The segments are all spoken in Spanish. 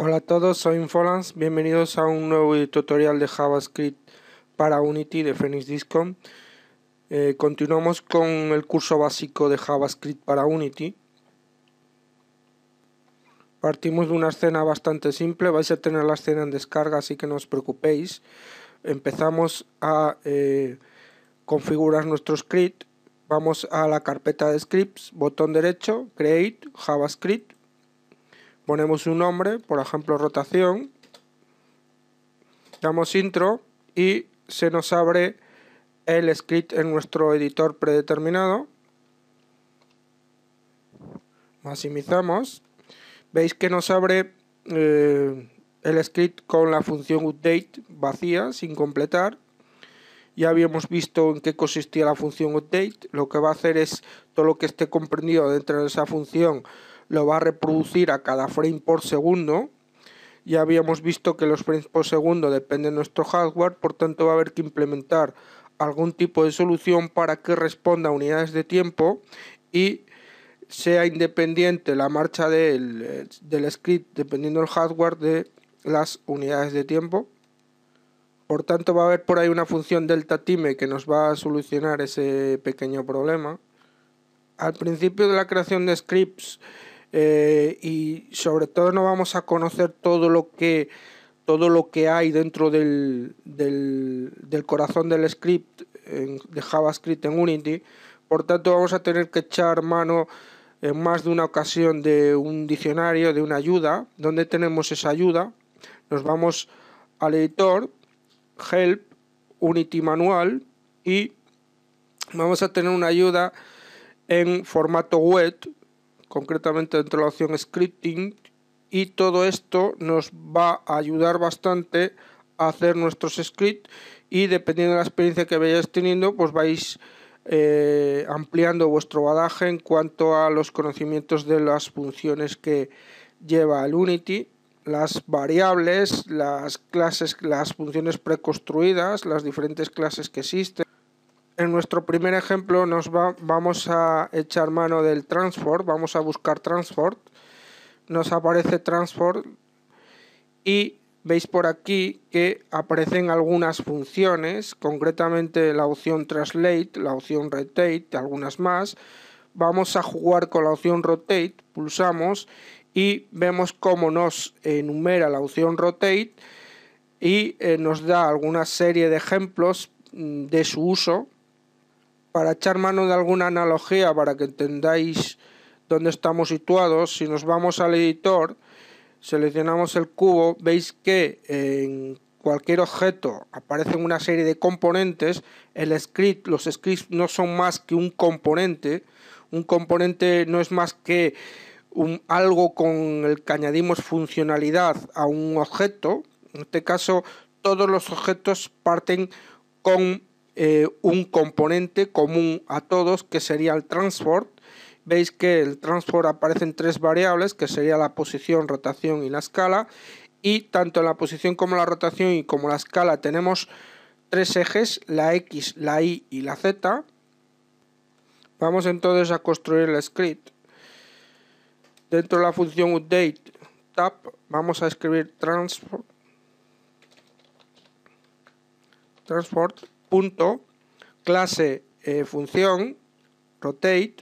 Hola a todos, soy Infolans, bienvenidos a un nuevo tutorial de JavaScript para Unity de Phoenix Discom. Continuamos con el curso básico de JavaScript para Unity. Partimos de una escena bastante simple, vais a tener la escena en descarga, así que no os preocupéis. Empezamos a configurar nuestro script. Vamos a la carpeta de scripts, botón derecho, Create, JavaScript. Ponemos un nombre, por ejemplo rotación, damos intro y se nos abre el script en nuestro editor predeterminado. Maximizamos. Veis que nos abre el script con la función update vacía, sin completar. Ya habíamos visto en qué consistía la función update. Lo que va a hacer es todo lo que esté comprendido dentro de esa función lo va a reproducir a cada frame por segundo. Ya habíamos visto que los frames por segundo dependen de nuestro hardware, por tanto va a haber que implementar algún tipo de solución para que responda a unidades de tiempo y sea independiente la marcha del script, dependiendo del hardware, de las unidades de tiempo. Por tanto va a haber por ahí una función delta time que nos va a solucionar ese pequeño problema. Al principio de la creación de scripts y sobre todo no vamos a conocer todo lo que hay dentro del corazón del script de JavaScript en Unity. Por tanto vamos a tener que echar mano en más de una ocasión de un diccionario, de una ayuda. ¿Dónde tenemos esa ayuda? Nos vamos al editor, Help, Unity Manual, y vamos a tener una ayuda en formato web, concretamente dentro de la opción Scripting, y todo esto nos va a ayudar bastante a hacer nuestros scripts, y dependiendo de la experiencia que vayáis teniendo, pues vais ampliando vuestro bagaje en cuanto a los conocimientos de las funciones que lleva el Unity, las variables, las clases, las funciones preconstruidas, las diferentes clases que existen. En nuestro primer ejemplo vamos a echar mano del transform, vamos a buscar transform, nos aparece transform y veis por aquí que aparecen algunas funciones, concretamente la opción translate, la opción rotate, algunas más. Vamos a jugar con la opción rotate, pulsamos y vemos cómo nos enumera la opción rotate y nos da alguna serie de ejemplos de su uso. Para echar mano de alguna analogía, para que entendáis dónde estamos situados, si nos vamos al editor, seleccionamos el cubo, veis que en cualquier objeto aparecen una serie de componentes. Los scripts no son más que un componente no es más que algo con el que añadimos funcionalidad a un objeto. En este caso, todos los objetos parten con un componente común a todos, que sería el transform. Veis que el transform aparece en tres variables, que sería la posición, rotación y la escala, y tanto en la posición como la rotación y como la escala tenemos tres ejes, la X, la Y y la Z. Vamos entonces a construir el script. Dentro de la función update tab vamos a escribir transform punto clase función rotate.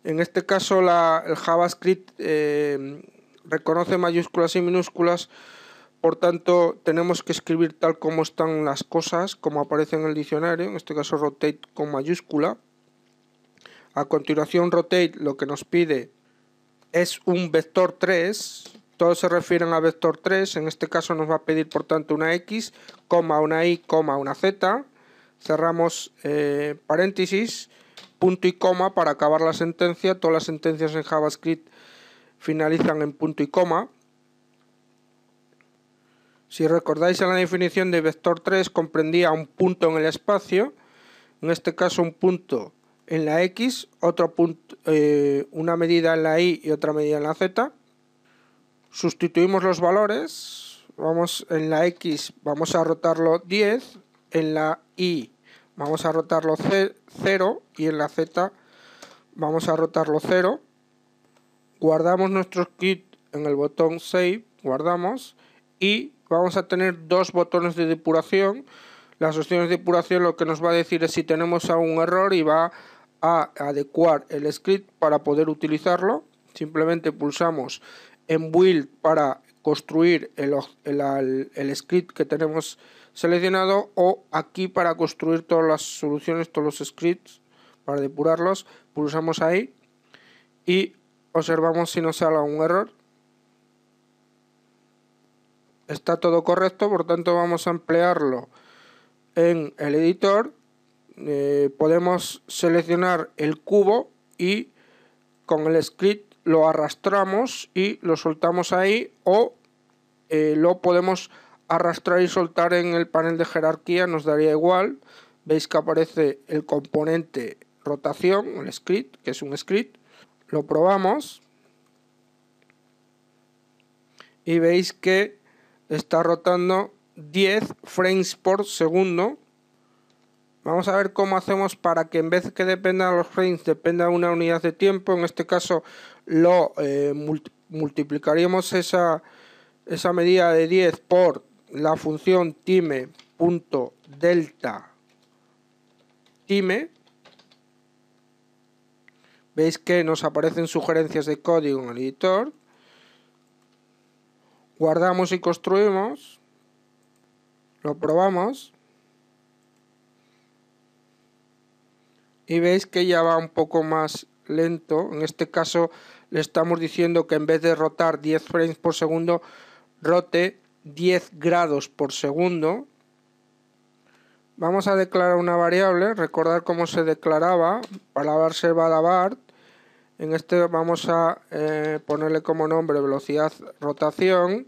En este caso el JavaScript reconoce mayúsculas y minúsculas, por tanto tenemos que escribir tal como están las cosas, como aparece en el diccionario, en este caso rotate con mayúscula. A continuación rotate lo que nos pide es un vector 3, todos se refieren a vector 3, en este caso nos va a pedir por tanto una X, una Y, una Z, cerramos paréntesis, punto y coma para acabar la sentencia. Todas las sentencias en JavaScript finalizan en punto y coma. Si recordáis, en la definición de vector 3 comprendía un punto en el espacio, en este caso un punto en la X, otro punto, una medida en la Y y otra medida en la Z. Sustituimos los valores, en la X vamos a rotarlo 10, en la Y vamos a rotarlo 0 y en la Z vamos a rotarlo 0. Guardamos nuestro script en el botón Save, guardamos, y vamos a tener dos botones de depuración. Las opciones de depuración lo que nos va a decir es si tenemos algún error y va a adecuar el script para poder utilizarlo. Simplemente pulsamos en Build para construir el script que tenemos seleccionado, o aquí para construir todas las soluciones, todos los scripts para depurarlos. Pulsamos ahí y observamos si nos sale algún error. Está todo correcto, por tanto vamos a emplearlo en el editor. Podemos seleccionar el cubo y con el script lo arrastramos y lo soltamos ahí, o lo podemos arrastrar y soltar en el panel de jerarquía, nos daría igual. Veis que aparece el componente rotación, el script, que es un script. Lo probamos y veis que está rotando 10 frames por segundo. Vamos a ver cómo hacemos para que en vez que dependa de los frames, dependa de una unidad de tiempo. En este caso lo multiplicaríamos esa medida de 10 por la función time.delta time. Veis que nos aparecen sugerencias de código en el editor. Guardamos y construimos. Lo probamos. Y veis que ya va un poco más lento. En este caso le estamos diciendo que en vez de rotar 10 frames por segundo, rote 10 grados por segundo. Vamos a declarar una variable. Recordar cómo se declaraba para var servada var. En este vamos a ponerle como nombre velocidad rotación.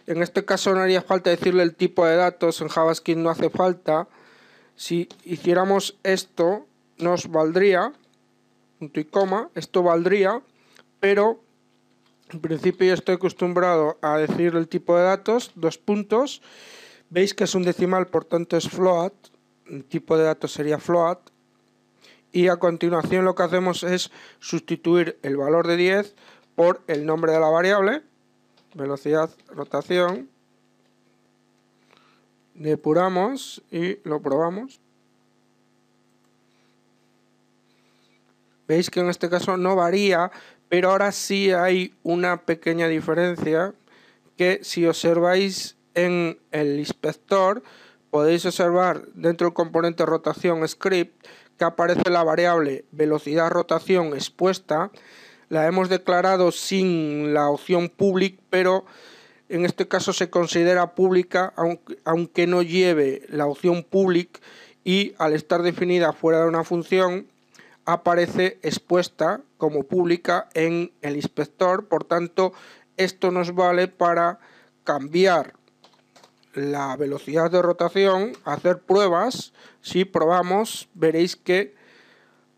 En este caso no haría falta decirle el tipo de datos. En JavaScript no hace falta. Si hiciéramos esto, nos valdría, punto y coma, esto valdría, pero en principio yo estoy acostumbrado a decir el tipo de datos, dos puntos. Veis que es un decimal, por tanto es float, el tipo de datos sería float, y a continuación lo que hacemos es sustituir el valor de 10 por el nombre de la variable, velocidad rotación, depuramos y lo probamos. Veis que en este caso no varía, pero ahora sí hay una pequeña diferencia, que si observáis en el inspector podéis observar dentro del componente rotación script que aparece la variable velocidad rotación expuesta. La hemos declarado sin la opción public, pero en este caso se considera pública aunque no lleve la opción public, y al estar definida fuera de una función aparece expuesta como pública en el inspector. Por tanto, esto nos vale para cambiar la velocidad de rotación, hacer pruebas. Si probamos, veréis que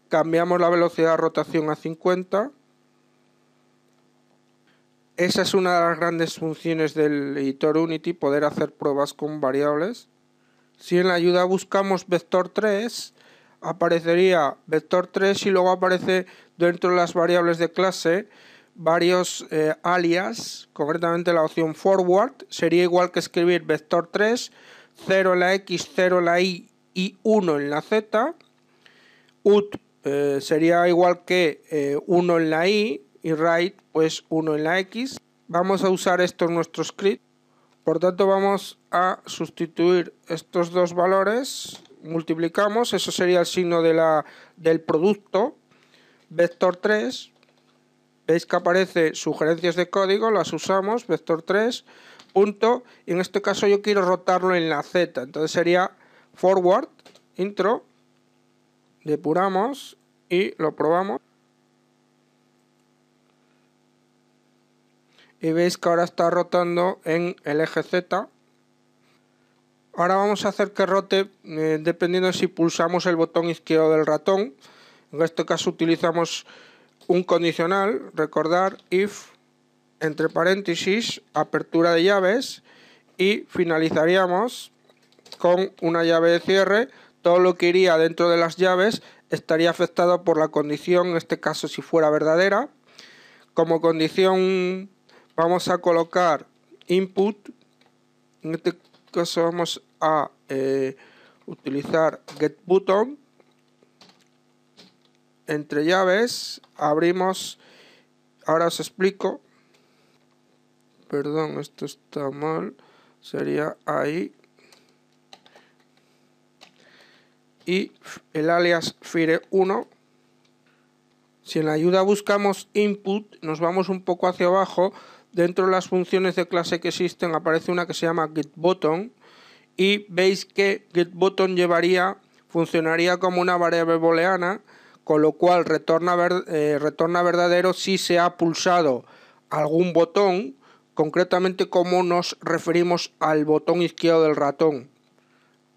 cambiamos la velocidad de rotación a 50. Esa es una de las grandes funciones del editor Unity, poder hacer pruebas con variables. Si en la ayuda buscamos vector 3, aparecería vector 3 y luego aparece dentro de las variables de clase varios alias, concretamente la opción forward. Sería igual que escribir vector 3, 0 en la X, 0 en la Y y 1 en la Z. Ut sería igual que 1 en la Y, y right pues 1 en la X. Vamos a usar esto en nuestro script. Por tanto vamos a sustituir estos dos valores, multiplicamos, eso sería el signo del producto, vector 3, veis que aparece sugerencias de código, las usamos, vector 3, punto, y en este caso yo quiero rotarlo en la Z, entonces sería forward, intro, depuramos y lo probamos. Y veis que ahora está rotando en el eje Z. Ahora vamos a hacer que rote dependiendo de si pulsamos el botón izquierdo del ratón. En este caso utilizamos un condicional, recordar if, entre paréntesis, apertura de llaves, y finalizaríamos con una llave de cierre. Todo lo que iría dentro de las llaves estaría afectado por la condición, en este caso si fuera verdadera. Como condición vamos a colocar input. En este caso vamos a utilizar getButton. Entre llaves abrimos, ahora os explico, perdón, esto está mal, sería ahí, y el alias fire1. Si en la ayuda buscamos input, nos vamos un poco hacia abajo. Dentro de las funciones de clase que existen aparece una que se llama getButton, y veis que getButton funcionaría como una variable booleana, con lo cual retorna verdadero si se ha pulsado algún botón, concretamente como nos referimos al botón izquierdo del ratón.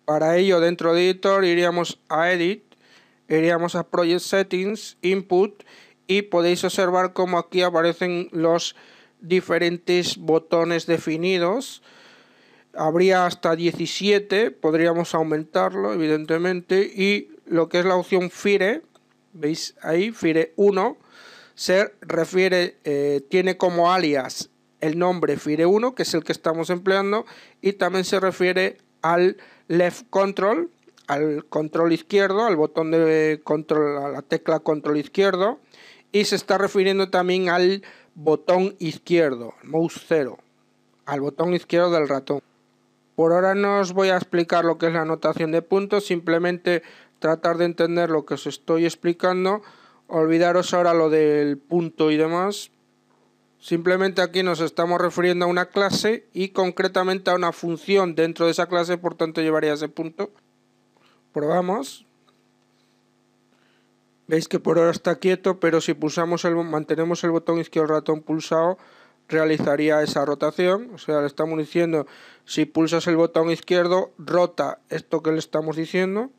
Para ello, dentro de Editor iríamos a Edit, iríamos a Project Settings, Input, y podéis observar cómo aquí aparecen los diferentes botones definidos. Habría hasta 17, podríamos aumentarlo evidentemente, y lo que es la opción Fire, veis ahí, Fire1, se refiere, tiene como alias el nombre Fire1, que es el que estamos empleando, y también se refiere al left control, al control izquierdo, al botón de control, a la tecla control izquierdo, y se está refiriendo también al botón izquierdo, mouse 0, al botón izquierdo del ratón. Por ahora no os voy a explicar lo que es la notación de puntos, simplemente tratar de entender lo que os estoy explicando. Olvidaros ahora lo del punto y demás. Simplemente aquí nos estamos refiriendo a una clase y concretamente a una función dentro de esa clase, por tanto llevaría ese punto. Probamos. Veis que por ahora está quieto, pero si mantenemos el botón izquierdo del ratón pulsado, realizaría esa rotación. O sea, le estamos diciendo, si pulsas el botón izquierdo, rota esto que le estamos diciendo.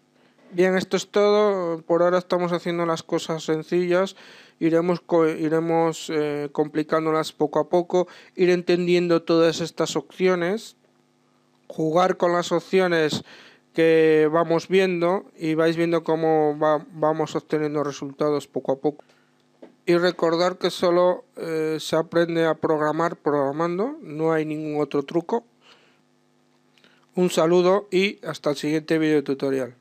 Bien, esto es todo. Por ahora estamos haciendo las cosas sencillas. Iremos complicándolas poco a poco, ir entendiendo todas estas opciones, jugar con las opciones que vamos viendo y vais viendo cómo vamos obteniendo resultados poco a poco. Y recordar que solo se aprende a programar programando, no hay ningún otro truco. Un saludo y hasta el siguiente video tutorial.